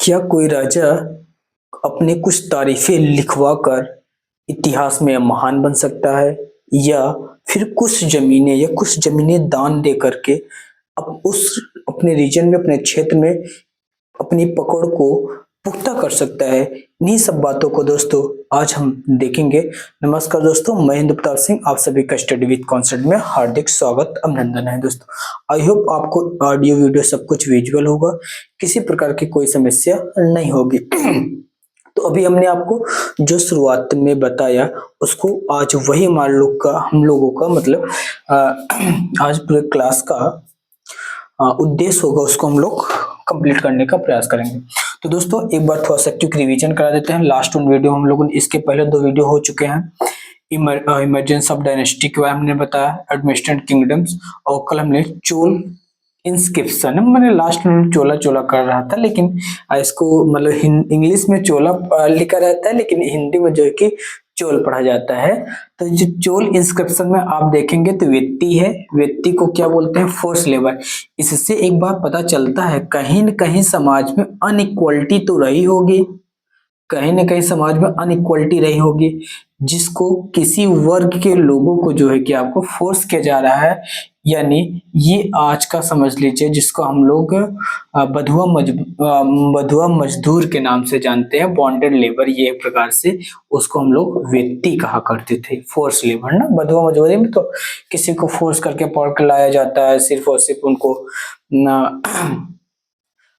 क्या कोई राजा अपने कुछ तारीफें लिखवा कर इतिहास में महान बन सकता है, या फिर कुछ जमीनें दान दे करके अब उस अपने रीजन में, अपने क्षेत्र में अपनी पकड़ को पुख्ता कर सकता है? इन्हीं सब बातों को दोस्तों आज हम देखेंगे। नमस्कार दोस्तों, मैं हिंदू प्रताप सिंह, आप सभी का स्टडी विद कॉन्सेप्ट में हार्दिक स्वागत अभिनंदन है। दोस्तों आई होप आपको ऑडियो वीडियो सब कुछ विजुअल होगा, किसी प्रकार की कोई समस्या नहीं होगी। तो अभी हमने आपको जो शुरुआत में बताया उसको आज वही हम लोगों का मतलब आज पूरे क्लास का उद्देश्य होगा, उसको हम लोग कंप्लीट करने का प्रयास करेंगे। तो दोस्तों एक बार थोड़ा सा क्विक रिवीजन करा देते हैं। लास्ट वीडियो हम लोगों ने, इसके पहले 2 वीडियो हो चुके हैं। इमरजेंस ऑफ डायनेस्टी के बारे में हमने बताया, एडमिनिस्ट्रेट किंगडम्स, और कल हमने चोल इंस्क्रिप्शन, मैंने लास्ट में चोला चोला कर रहा था, लेकिन इसको मतलब इंग्लिश में चोला लिखा रहता है, लेकिन हिंदी में जो है कि चोल पढ़ा जाता है। तो जो चोल इंस्क्रिप्शन में आप देखेंगे तो व्यक्ति है, व्यक्ति को क्या बोलते हैं? Force labour. इससे एक बात पता चलता है, कहीं न कहीं समाज में अनइक्वलिटी तो रही होगी, कहीं न कहीं समाज में अनइक्वलिटी रही होगी, जिसको किसी वर्ग के लोगों को जो है कि आपको फोर्स किया जा रहा है। यानी ये आज का समझ लीजिए, जिसको हम लोग बधुआ मजदूर के नाम से जानते हैं, बॉन्डेड लेबर, ये एक प्रकार से उसको हम लोग व्यक्ति कहा करते थे, फोर्स लेबर ना। बधुआ मजदूरी में तो किसी को फोर्स करके पकड़ के लाया जाता है, सिर्फ और सिर्फ उनको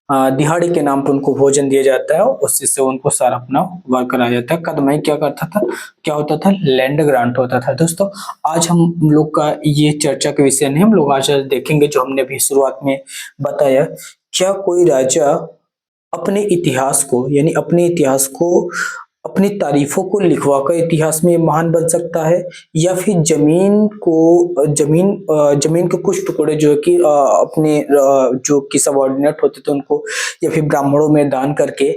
दिहाड़ी के नाम पर उनको भोजन दिया जाता है, उससे से उनको सारा अपना वर्क कराया जाता है। कदमाई क्या करता था, क्या होता था? लैंड ग्रांट होता था। दोस्तों आज हम लोग का ये चर्चा के विषय नहीं, हम लोग आज देखेंगे जो हमने भी शुरुआत में बताया, क्या कोई राजा अपने इतिहास को, यानी अपने इतिहास को, अपनी तारीफों को लिखवाकर इतिहास में महान बन सकता है, या फिर जमीन के कुछ टुकड़े जो है कि अपने जो कि सबऑर्डिनेट होते थे उनको, या फिर ब्राह्मणों में दान करके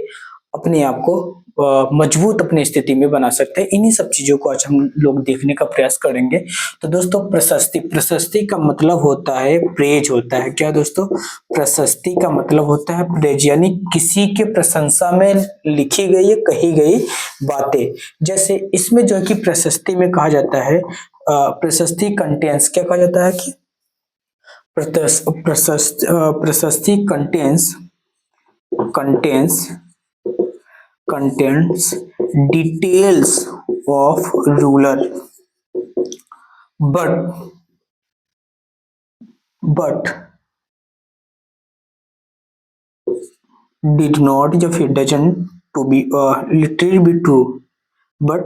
अपने आप को मजबूत अपनी स्थिति में बना सकते हैं। इन्हीं सब चीजों को आज हम लोग देखने का प्रयास करेंगे। तो दोस्तों प्रशस्ति का मतलब होता है प्रेज होता है। क्या दोस्तों? प्रशस्ति का मतलब होता है प्रेज, यानी किसी के प्रशंसा में लिखी गई या कही गई बातें। जैसे इसमें जो है कि प्रशस्ति में कहा जाता है, प्रशस्ति कंटेंस, क्या कहा जाता है कि प्रशस्ति contains details of ruler but did not या फिर doesn't to be literally be true, but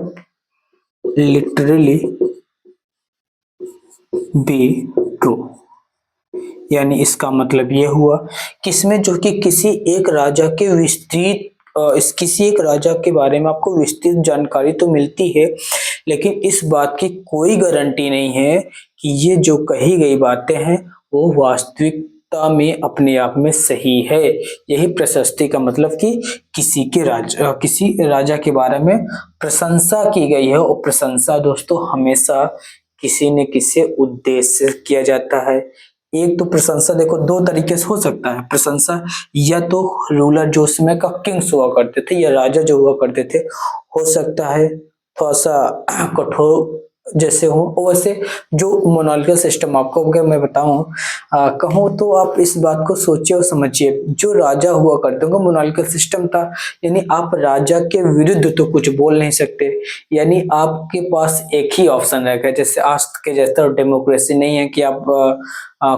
literally be true। यानी इसका मतलब ये हुआ कि इसमें जो कि किसी एक राजा के बारे में आपको विस्तृत जानकारी तो मिलती है, लेकिन इस बात की कोई गारंटी नहीं है कि ये जो कही गई बातें हैं वो वास्तविकता में अपने आप में सही है। यही प्रशस्ति का मतलब कि किसी राजा के बारे में प्रशंसा की गई है, और प्रशंसा दोस्तों हमेशा किसी न किसी उद्देश्य से किया जाता है। एक तो प्रशंसा देखो 2 तरीके से हो सकता है प्रशंसा, या तो रूलर जो समय का किंग्स हुआ करते थे या राजा जो हुआ करते थे, हो सकता है थोड़ा सा कठोर जैसे हो, वैसे जो मोनार्किकल सिस्टम आपको अगर मैं बताऊं कहूँ तो आप इस बात को सोचिए और समझिए, जो राजा हुआ करते होंगे मोनार्किकल सिस्टम था, यानी आप राजा के विरुद्ध तो कुछ बोल नहीं सकते, यानी आपके पास एक ही ऑप्शन रहेगा। जैसे आज के जैसा डेमोक्रेसी नहीं है कि आप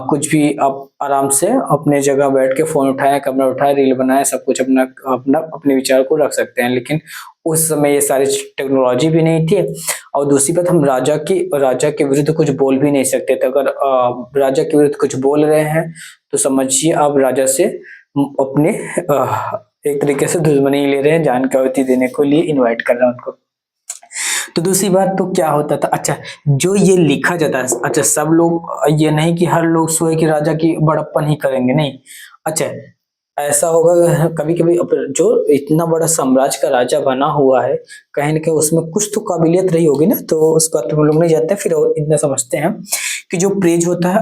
कुछ भी आप आराम से अपने जगह बैठ के फोन उठाए, कैमरा उठाए, रील बनाए, सब कुछ अपने विचार को रख सकते हैं, लेकिन उस समय ये सारी टेक्नोलॉजी भी नहीं थी। और दूसरी बात, हम राजा के विरुद्ध कुछ बोल भी नहीं सकते थे। अगर राजा के विरुद्ध कुछ बोल रहे हैं तो समझिए आप राजा से अपने एक तरीके से दुश्मनी ले रहे हैं, जानकारी देने को लिए इनवाइट कर रहे हैं उनको। तो दूसरी बात तो क्या होता था, अच्छा जो ये लिखा जाता है, अच्छा सब लोग, ये नहीं कि हर लोग सोए कि राजा की बड़प्पन ही करेंगे, नहीं। अच्छा ऐसा होगा कभी कभी जो इतना बड़ा साम्राज्य का राजा बना हुआ है, कहीं ना कहीं उसमें कुछ तो काबिलियत रही होगी ना, तो उस बात पे हम लोग नहीं जाते, फिर और इतना समझते हैं कि जो प्रेज होता है,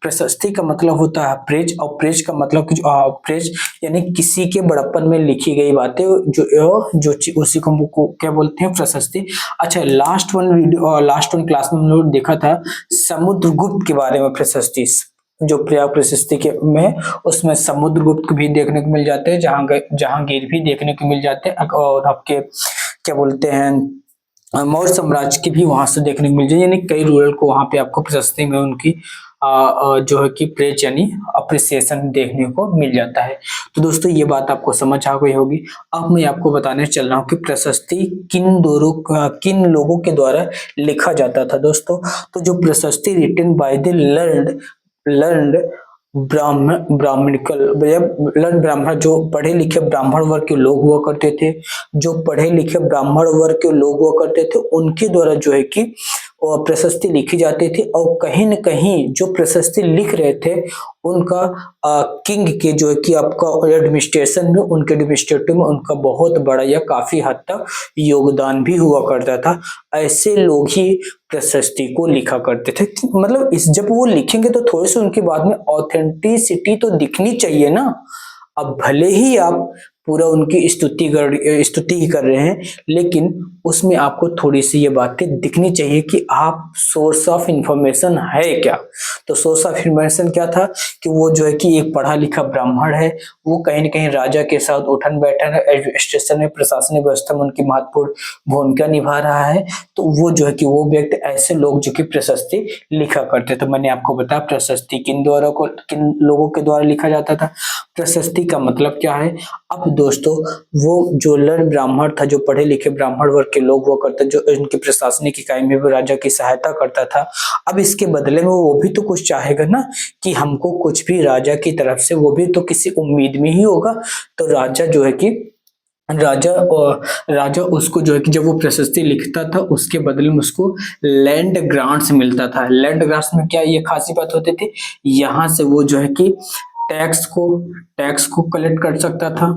प्रशस्ति का मतलब होता है प्रेज, और प्रेज का मतलब कि प्रेज यानी किसी के बड़प्पन में लिखी गई बातें, उसी को क्या बोलते हैं, प्रशस्ति। अच्छा, लास्ट वन क्लास में हम लोग देखा था समुद्रगुप्त के बारे में, प्रशस्ति जो प्रयाग प्रशस्ति के में, उसमें समुद्रगुप्त भी देखने को मिल जाते हैं, जहांगीर भी देखने को मिल जाते हैं, और आपके क्या बोलते हैं, मौर्य साम्राज्य की भी वहां से देखने को मिल जाए, यानी कई रूरल को वहां पे आपको प्रशस्ति में उनकी जो है कि प्रेज यानी अप्रिसिएशन देखने को मिल जाता है। तो दोस्तों ये बात आपको समझ आ गई होगी। अब मैं आपको बताने चल रहा हूँ कि प्रशस्ति किन लोगों के द्वारा लिखा जाता था दोस्तों। तो जो प्रशस्ति written by the learned brahmanical, learn Brahmin, जो पढ़े लिखे ब्राह्मण वर्ग के लोग हुआ करते थे, जो पढ़े लिखे ब्राह्मण वर्ग के लोग हुआ करते थे, उनके द्वारा जो है कि प्रशस्ति लिखी जाती थी। और कहीं न कहीं जो प्रशस्ति लिख रहे थे उनका किंग के जो है कि आपका एडमिनिस्ट्रेशन में, उनके एडमिनिस्ट्रेटिव में उनका बहुत बड़ा या काफी हद तक योगदान भी हुआ करता था। ऐसे लोग ही प्रशस्ति को लिखा करते थे। मतलब इस जब वो लिखेंगे तो थोड़ी सी उनकी बात में ऑथेंटिसिटी तो दिखनी चाहिए ना। अब भले ही आप पूरा उनकी स्तुति ही कर रहे हैं, लेकिन उसमें आपको थोड़ी सी ये बातें दिखनी चाहिए कि आप सोर्स ऑफ इंफॉर्मेशन है क्या। तो सोर्स ऑफ इंफॉर्मेशन क्या था कि वो जो है कि एक पढ़ा लिखा ब्राह्मण है, वो कहीं न कहीं राजा के साथ उठन बैठन एडमिनिस्ट्रेशन में, प्रशासनिक व्यवस्था में उनकी महत्वपूर्ण भूमिका निभा रहा है। तो वो जो है कि वो व्यक्ति, ऐसे लोग जो कि प्रशस्ति लिखा करते। तो मैंने आपको बताया प्रशस्ति किन लोगों के द्वारा लिखा जाता था। प्रशस्ति का मतलब क्या है। अब दोस्तों वो जो लर्न ब्राह्मण था, जो पढ़े लिखे ब्राह्मण वर्ग के लोग हुआ करते, जो इनकी प्रशासनिक इकाई में भी राजा की सहायता करता था। अब इसके बदले में वो भी तो कुछ चाहेगा ना कि हमको कुछ भी राजा की तरफ से, वो भी तो किसी उम्मीद में ही होगा। तो राजा जो है कि राजा उसको जो है कि जब वो प्रशस्ति लिखता था उसके बदले में उसको लैंड ग्रांट्स मिलता था। लैंड ग्रांट्स में क्या ये खासी बात होती थी, यहाँ से वो जो है कि टैक्स को टैक्स को कलेक्ट कर सकता था,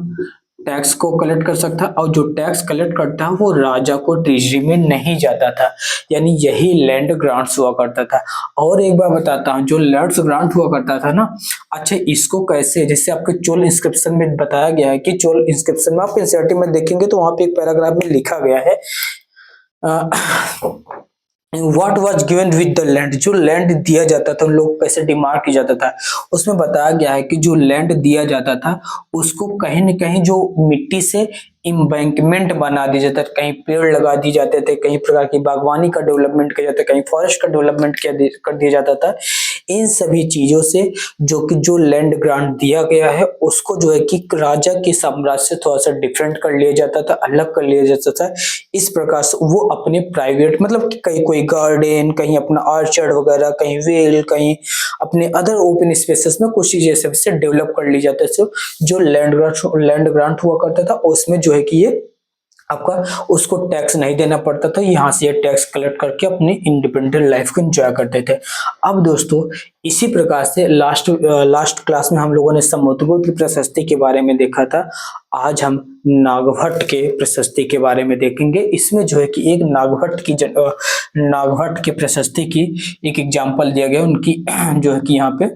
टैक्स को कलेक्ट कर सकता, और जो टैक्स कलेक्ट करता है वो राजा को ट्रेजरी में नहीं जाता था। यानी यही लैंड ग्रांट्स हुआ करता था। और एक बार बताता हूँ, जो लैंड ग्रांट हुआ करता था ना, अच्छा इसको कैसे, जैसे आपके चोल इंस्क्रिप्शन में बताया गया है कि चोल इंस्क्रिप्शन में आप एनसीईआरटी में देखेंगे तो वहां पे एक पैराग्राफ में लिखा गया है what was given with the land. जो लैंड दिया जाता था, लोग पैसे डिमांड किया जाता था, उसमें बताया गया है कि जो लैंड दिया जाता था उसको कहीं न कहीं जो मिट्टी से एम्बैंकमेंट बना दिया जाता था, कहीं पेड़ लगा दिए जाते थे, कहीं प्रकार की बागवानी का डेवलपमेंट किया जाता था, कहीं फॉरेस्ट का डेवलपमेंट कर दिया जाता था। इन सभी चीजों से जो लैंड ग्रांट दिया गया है उसको जो है कि राजा के साम्राज्य से थोड़ा सा डिफरेंट कर लिया जाता था, अलग कर लिया जाता था। इस प्रकार से वो अपने प्राइवेट, मतलब कि कहीं कोई गार्डन, कहीं अपना ऑर्चर्ड वगैरह, कहीं वेल, कहीं अपने अदर ओपन स्पेसेस में कुछ चीजें से डेवलप कर ली जाती है। जो लैंड ग्रांट हुआ करता था उसमें जो है कि ये आपका उसको टैक्स नहीं देना पड़ता था, यहाँ से ये टैक्स कलेक्ट करके अपनी इंडिपेंडेंट लाइफ को एंजॉय करते थे। अब दोस्तों इसी प्रकार से लास्ट क्लास में हम लोगों ने समुद्रगुप्त की प्रशस्ति के बारे में देखा था। आज हम नागभट्ट के प्रशस्ति के बारे में देखेंगे। इसमें जो है कि एक नागभट्ट की प्रशस्ति की एक एग्जाम्पल दिया गया, उनकी जो है कि यहाँ पे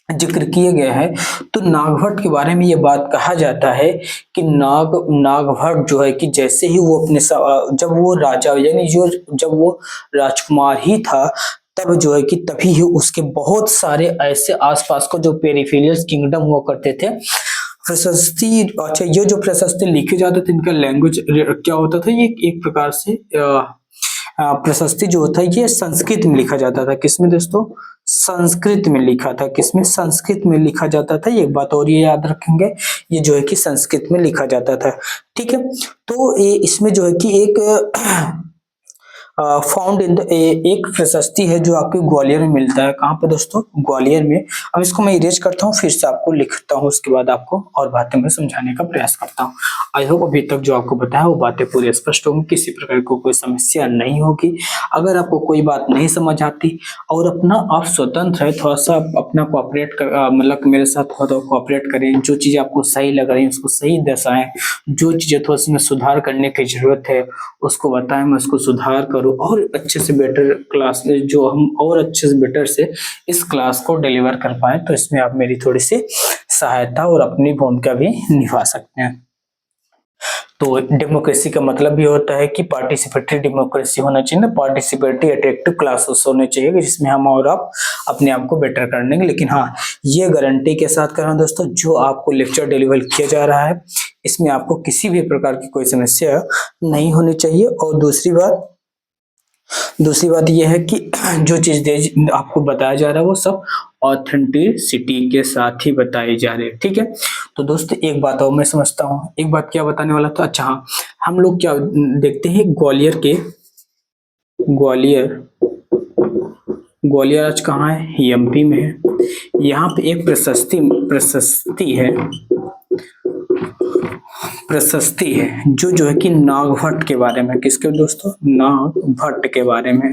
जिक्र किया गया है। तो नागभट्ट के बारे में ये बात कहा जाता है कि नागभट्ट जो है कि जैसे ही वो जब वो राजा यानी जब वो राजकुमार ही था, तब जो है कि तभी ही उसके बहुत सारे ऐसे आसपास को जो पेरिफेरल किंगडम हुआ करते थे। प्रशस्ति, अच्छा ये जो प्रशस्ति लिखे जाते थे इनका लैंग्वेज क्या होता था, ये एक प्रकार से प्रशस्ति जो होता है ये संस्कृत में लिखा जाता था। किसमें दोस्तों, संस्कृत में लिखा था। किसमें, संस्कृत में लिखा जाता था। एक बात और ये याद रखेंगे, ये जो है कि संस्कृत में लिखा जाता था। ठीक है, तो ये इसमें जो है कि एक फाउंड इन द एक प्रशस्ति है जो आपके ग्वालियर में मिलता है। कहाँ पे दोस्तों? ग्वालियर में। अब इसको मैं इरेज करता हूँ, फिर से आपको लिखता हूँ, उसके बाद आपको और बातें मैं समझाने का प्रयास करता हूँ। आई होप अभी तक जो आपको बताया वो बातें पूरी स्पष्ट होंगी, किसी प्रकार को कोई समस्या नहीं होगी। अगर आपको कोई बात नहीं समझ आती और अपना आप स्वतंत्र है, थोड़ा सा अपना कोऑपरेट कर मतलब मेरे साथ थोड़ा कोऑपरेट करें, जो चीज़ आपको सही लग रही है उसको सही दर्शाएं, जो चीज़ें थोड़ा सा सुधार करने की जरूरत है उसको बताएं, मैं उसको सुधार करूं और अच्छे से बेटर क्लास में जो हम और अच्छे से बेटर से इस क्लास को डिलीवर कर पाए, तो इसमें आप मेरी थोड़ी सी सहायता और अपनी भूमिका भी निभा सकते हैं। तो डेमोक्रेसी का मतलब भी होता है कि पार्टिसिपेटरी डेमोक्रेसी होना चाहिए ना, पार्टिसिपेटरी अट्रैक्टिव क्लासेस होने चाहिए कि जिसमें हम और आप अपने आप को बेटर कर लेंगे। लेकिन हाँ, ये गारंटी के साथ कर रहा हूँ दोस्तों, जो आपको लेक्चर डिलीवर किया जा रहा है इसमें आपको किसी भी प्रकार की कोई समस्या नहीं होनी चाहिए। और दूसरी बात यह है कि जो चीज आपको बताया जा रहा है वो सब ऑथेंटिसिटी के साथ ही बताई जा रही है। ठीक है, तो दोस्तों एक बात और मैं समझता हूँ, एक बात क्या बताने वाला था। अच्छा हाँ, हम लोग क्या देखते हैं, ग्वालियर ग्वालियर आज कहाँ है? एमपी में है। यहाँ पे एक प्रशस्ति है जो है कि नागभट्ट के बारे में। किसके दोस्तों? नागभट्ट के बारे में।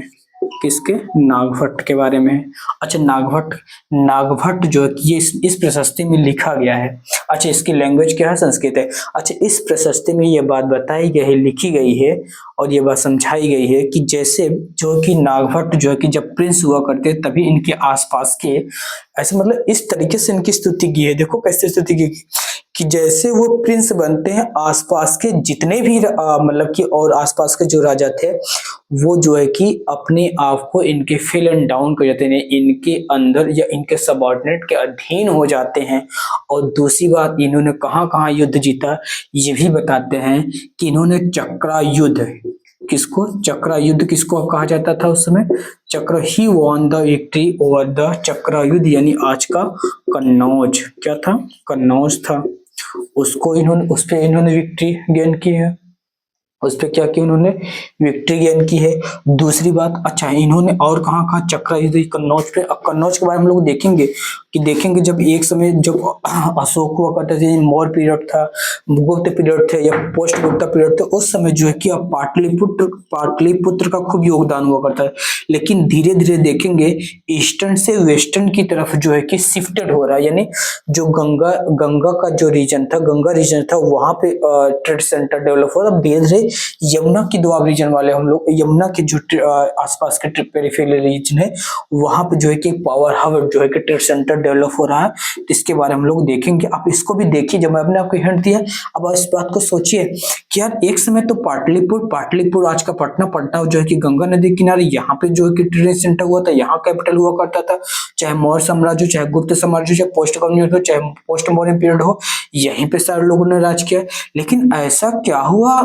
किसके? नागभट्ट के बारे में। अच्छा, नागभट्ट जो है कि ये इस प्रशस्ति में लिखा गया है। अच्छा, इसकी लैंग्वेज क्या है? संस्कृत है। अच्छा, इस प्रशस्ति में ये बात बताई गई है, लिखी गई है और ये बात समझाई गई है कि जैसे जो कि नागभट्ट जो है कि जब प्रिंस हुआ करते तभी इनके आसपास के ऐसे मतलब इस तरीके से इनकी स्तुति की है। देखो कैसे स्तुति की कि जैसे वो प्रिंस बनते हैं, आसपास के जितने भी मतलब कि और आसपास के जो राजा थे वो जो है कि अपने आप को इनके फिल एंड डाउन कर जाते हैं, इनके अंदर या इनके सबऑर्डिनेट के अधीन हो जाते हैं। और दूसरी बात, इन्होंने कहाँ कहाँ युद्ध जीता ये भी बताते हैं कि इन्होंने चक्रा युद्ध, चक्रा युद्ध किसको कहा जाता था उस समय? चक्र ही won the victory over the चक्रा युद्ध, यानी आज का कन्नौज। क्या था? कन्नौज था। उसको इन्होंने उस पे इन्होंने विक्ट्री गेन की है, उस पे क्या की उन्होंने? विक्ट्री गेन की है। दूसरी बात, अच्छा इन्होंने और कहाँ कहाँ चक्रा युद्ध? कन्नौज पे। अब कन्नौज के बारे में हम लोग देखेंगे जब एक समय जब अशोक हुआ करते थे, मौर्य पीरियड था, गुप्त पीरियड थे या पोस्ट गुप्त पीरियड थे, उस समय जो है कि अब पाटलिपुत्र का खूब योगदान हुआ करता है। लेकिन धीरे धीरे देखेंगे ईस्टर्न से वेस्टर्न की तरफ जो है कि शिफ्टेड हो रहा है, यानी जो गंगा का जो रीजन था, गंगा रीजन था, वहां पे ट्रेड सेंटर डेवलप हो रहा। धीरे धीरे यमुना की दोआब रीजन वाले हम लोग, यमुना के जो आसपास के पेरिफेरल रीजन है वहां पे जो है कि पावर हाउस जो है कि ट्रेड सेंटर डेवलप हो रहा है। तो इसके बारे में हम लोग देखेंगे। आप इसको भी देखिए, जब मैंने आपको हिंट दिया, अब इस बात को सोचिए कि यार एक समय तो पाटलिपुर आज का पटना जो है कि गंगा नदी किनारे, यहाँ पे जो है कि ट्रेड सेंटर हुआ था, यहाँ कैपिटल हुआ करता था। चाहे मौर्य साम्राज्य, चाहे गुप्त साम्राज्य, चाहे पोस्ट कॉलोनियल हो, चाहे पोस्ट मौर्य पीरियड हो, यहीं पे सारे लोगों ने राज किया। लेकिन ऐसा क्या हुआ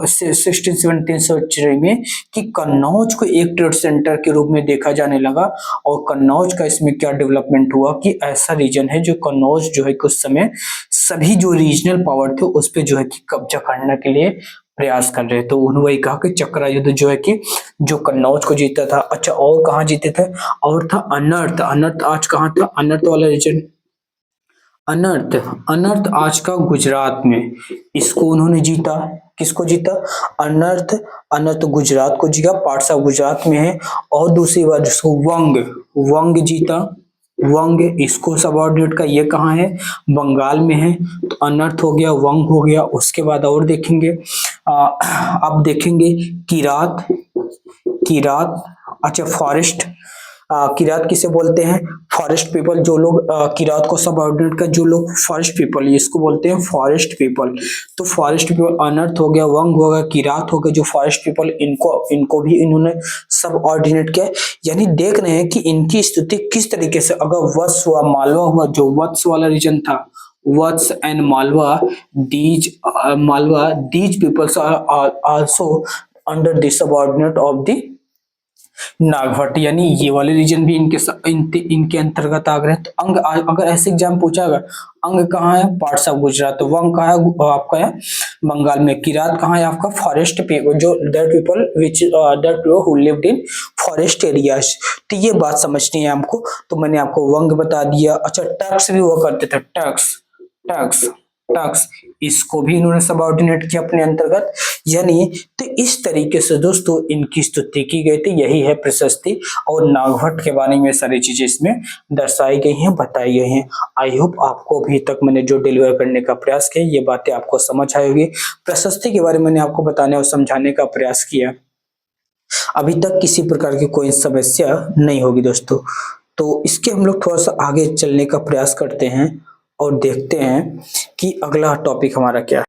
16-17 सेंचुरी में कि कन्नौज को एक ट्रेड सेंटर के रूप में देखा जाने लगा। और कन्नौज का इसमें क्या डेवलपमेंट हुआ कि ऐसा रीजन है जो कन्नौज जो है कि उस समय सभी जो रीजनल पावर थे उस पे जो है कि कब्जा करने के लिए प्रयास कर रहे। तो उन्होंने वही कहा कि चक्रा युद्ध जो है कि जो कन्नौज को जीता था। अच्छा, और कहाँ जीते थे? और था अनर्थ आज कहाँ था? अनर्थ वाला रीजन, अनर्थ आज का गुजरात में, इसको उन्होंने जीता। किसको जीता? अनर्थ गुजरात को जीता, पार्ट्स ऑफ गुजरात में है। और दूसरी बात जिसको वंग जीता, वंग इसको सबऑर्डिनेट का, ये कहाँ है? बंगाल में है। तो अनर्थ हो गया, वंग हो गया। उसके बाद और देखेंगे, अब देखेंगे किरात। अच्छा, फॉरेस्ट, किरात किसे बोलते हैं? Forest people. जो लोग किरात को सबऑर्डिनेट का जो लोग फॉरेस्ट पीपल, इसको बोलते हैं फॉरेस्ट पीपल। तो फॉरेस्ट पीपल अनर्थ हो गया, वंग हो गया, किरात हो गया। जो फॉरेस्ट पीपल, इनको भी इन्होंने सबऑर्डिनेट किया। यानी देख रहे हैं कि इनकी स्थिति किस तरीके से, अगर वत्स हुआ, मालवा हुआ, जो वत्स वाला रीजन था, Vatsa and Malwa, these peoples are also under the subordinate of the Nagabhata, यानी ये वाले रीजन भी इनके अंतर्गत आ गए। तो अंग अगर ऐसे एग्जाम पूछा अगर अंग कहाँ है, पार्ट्स ऑफ गुजरात, तो वंग कहाँ है, आपका है बंगाल में। किरात कहाँ है आपका, फॉरेस्ट पीपल, जो that people which that people who lived in forest areas. तो ये बात समझनी है हमको। तो मैंने आपको वंग बता दिया। अच्छा, टैक्स भी हुआ करते थे, टैक्स टैक्स टैक्स, इसको भी इन्होंने सबऑर्डिनेट किया अपने अंतर्गत, यानी। तो इस तरीके से दोस्तों इनकी स्तुति की गई थी, यही है प्रशस्ति। और नागभट्ट के बारे में सारी चीजें इसमें दर्शाई गई हैं, बताई गई हैं। आई होप आपको अभी तक मैंने जो डिलीवर करने का प्रयास किया ये बातें आपको समझ आई होगी। प्रशस्ति के बारे में मैंने आपको बताने और समझाने का प्रयास किया, अभी तक किसी प्रकार की कोई समस्या नहीं होगी दोस्तों। तो इसके हम लोग थोड़ा सा आगे चलने का प्रयास करते हैं और देखते हैं कि अगला टॉपिक हमारा क्या है।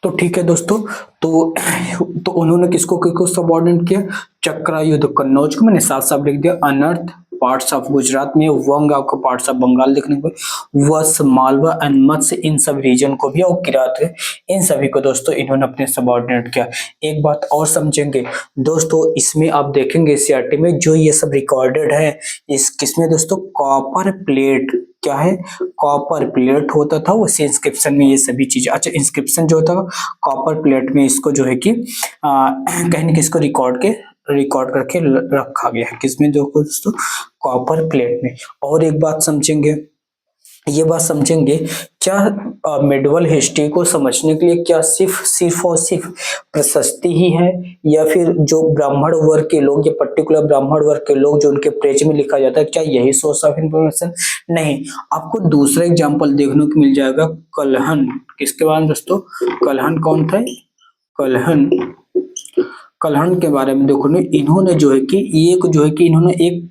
तो ठीक है दोस्तों, तो उन्होंने किसको किसको सबऑर्डिनेट किया, चक्रा युद्ध कन्नौज को मैंने साफ साफ लिख दिया, अनर्थ पार्ट्स ऑफ गुजरात में, वंग आपको पार्ट्स ऑफ बंगाल देखने को, वत्स मालवा एंड मत्स्य इन सब रीजन को भी, और किरात है, इन सभी को दोस्तों इन्होंने अपने सबऑर्डिनेट किया। एक बात और समझेंगे दोस्तों, इसमें आप देखेंगे सीआरटी में जो ये सब रिकॉर्डेड है, इस किसमें दोस्तों, कॉपर प्लेट, क्या है, कॉपर प्लेट होता था उसी इंस्क्रिप्शन में ये सभी चीजें। अच्छा, इंस्क्रिप्शन जो होता कॉपर प्लेट में, इसको जो है कि कहीं न किसको रिकॉर्ड करके रखा गया है, किसमें देखो दोस्तों, कॉपर प्लेट में। और एक बात समझेंगे, ये बात समझेंगे क्या मेडिवल हिस्ट्री को समझने के लिए क्या सिर्फ और सिर्फ प्रशस्ति ही है, या फिर जो ब्राह्मण वर्ग के लोग, या पर्टिकुलर ब्राह्मण वर्ग के लोग जो उनके पेज में लिखा जाता है, क्या यही सोर्स ऑफ इंफॉर्मेशन? नहीं, आपको दूसरा एग्जांपल देखने को मिल जाएगा, कलहन। किसके बारे में दोस्तों, कलहन कौन था, कलहन। कलहन के बारे में देखो, इन्होंने जो है कि इन्होंने एक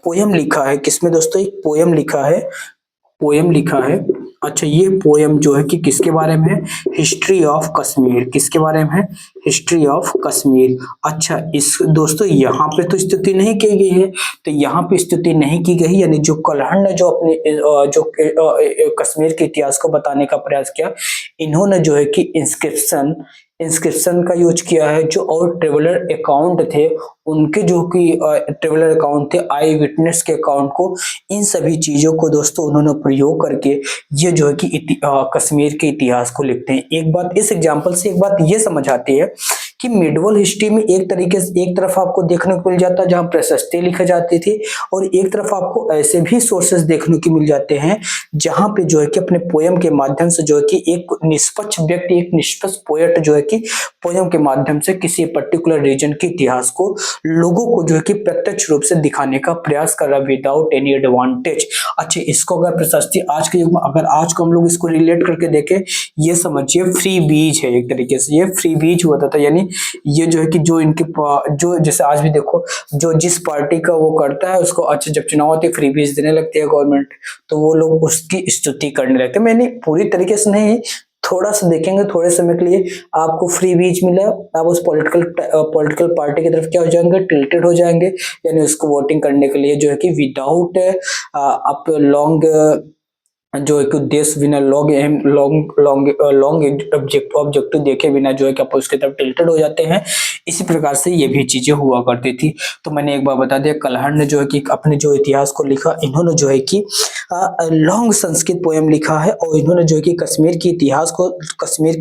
पोयम लिखा है, किसमें दोस्तों, एक पोयम लिखा है। अच्छा, ये पोयम जो है कि किसके बारे में है, हिस्ट्री ऑफ कश्मीर, किसके बारे में है, हिस्ट्री ऑफ कश्मीर। अच्छा, इस दोस्तों यहाँ पे तो स्तुति नहीं की गई है, तो यहाँ पे स्तुति नहीं की गई, यानी जो कलहन ने जो अपने कश्मीर के इतिहास को बताने का प्रयास किया, इन्होंने जो है कि इंस्क्रिप्शन का यूज किया है, जो और ट्रेवलर अकाउंट थे उनके, जो कि ट्रेवलर अकाउंट थे, आई विटनेस के अकाउंट को, इन सभी चीजों को दोस्तों उन्होंने प्रयोग करके ये जो है कि कश्मीर के इतिहास को लिखते हैं। एक बात इस एग्जांपल से एक बात ये समझ आती है कि मिडवल हिस्ट्री में एक तरीके से एक तरफ आपको देखने को मिल जाता है जहां प्रशस्ति लिखी जाती थी, और एक तरफ आपको ऐसे भी सोर्सेस देखने को मिल जाते हैं जहां पे जो है कि अपने पोयम के माध्यम से जो है कि एक निष्पक्ष व्यक्ति, एक निष्पक्ष पोएट जो है कि पोयम के माध्यम से किसी पर्टिकुलर रीजन के इतिहास को लोगों को जो है कि प्रत्यक्ष रूप से दिखाने का प्रयास कर रहा है विदाउट एनी एडवांटेज। अच्छा, इसको अगर प्रशस्ति आज के युग में, अगर आज को हम लोग इसको रिलेट करके देखें, ये समझिए फ्री बीज है, एक तरीके से ये फ्री बीज हुआ था, यानी ये जो है कि जो इनके जो जैसे आज भी देखो, जो जिस पार्टी का वो करता है उसको, अच्छा जब चुनाव होते फ्री बीज देने लगती है गवर्नमेंट, तो वो लोग उसकी स्तुति करने लगते हैं। मैंने पूरी तरीके से नहीं, थोड़ा सा देखेंगे, थोड़े समय के लिए आपको फ्री बीज मिला, आप उस पॉलिटिकल पार्टी की तरफ क्या हो जाएंगे, टिल्टेड हो जाएंगे, यानी उसको वोटिंग करने के लिए जो है कि विदाउट आप लॉन्ग जो एक उद्देश्य बिना लॉन्ग ऑब्जेक्टिव देखे बिना जो है कि आप उसके तरफ टिल्टेड हो जाते हैं। इसी प्रकार से ये भी चीजें हुआ करती थी। तो मैंने एक बार बता दिया, कलहन ने जो है कि अपने जो इतिहास को लिखा, इन्होंने जो है कि लॉन्ग संस्कृत पोयम लिखा है, और इन्होंने जो है कि कश्मीर के इतिहास को कश्मीर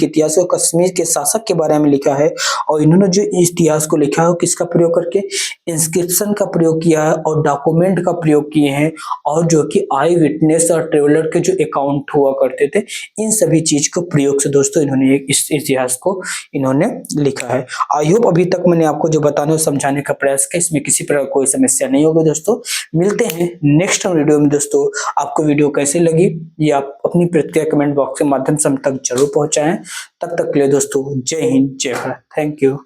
के शासक के बारे में लिखा है, और इन्होंने जो इतिहास को लिखा है किसका प्रयोग करके, इंस्क्रिप्शन का प्रयोग किया है, और डॉक्यूमेंट का प्रयोग किए हैं, और जो कि आई विटनेस और ट्रेवलर के जो अकाउंट हुआ करते थे, इन सभी चीज को प्रयोग से दोस्तों इन्होंने इस इतिहास को इन्होंने लिखा है। आई होप अभी तक मैंने आपको जो बताने और समझाने का प्रयास किया इसमें किसी प्रकार कोई समस्या नहीं होगी दोस्तों। मिलते हैं नेक्स्ट वीडियो में दोस्तों। आपको वीडियो कैसी लगी ये आप अपनी प्रतिक्रिया कमेंट बॉक्स के माध्यम से हम तक जरूर पहुंचाएं। तब तक के लिए दोस्तों जय हिंद, जय भारत, थैंक यू।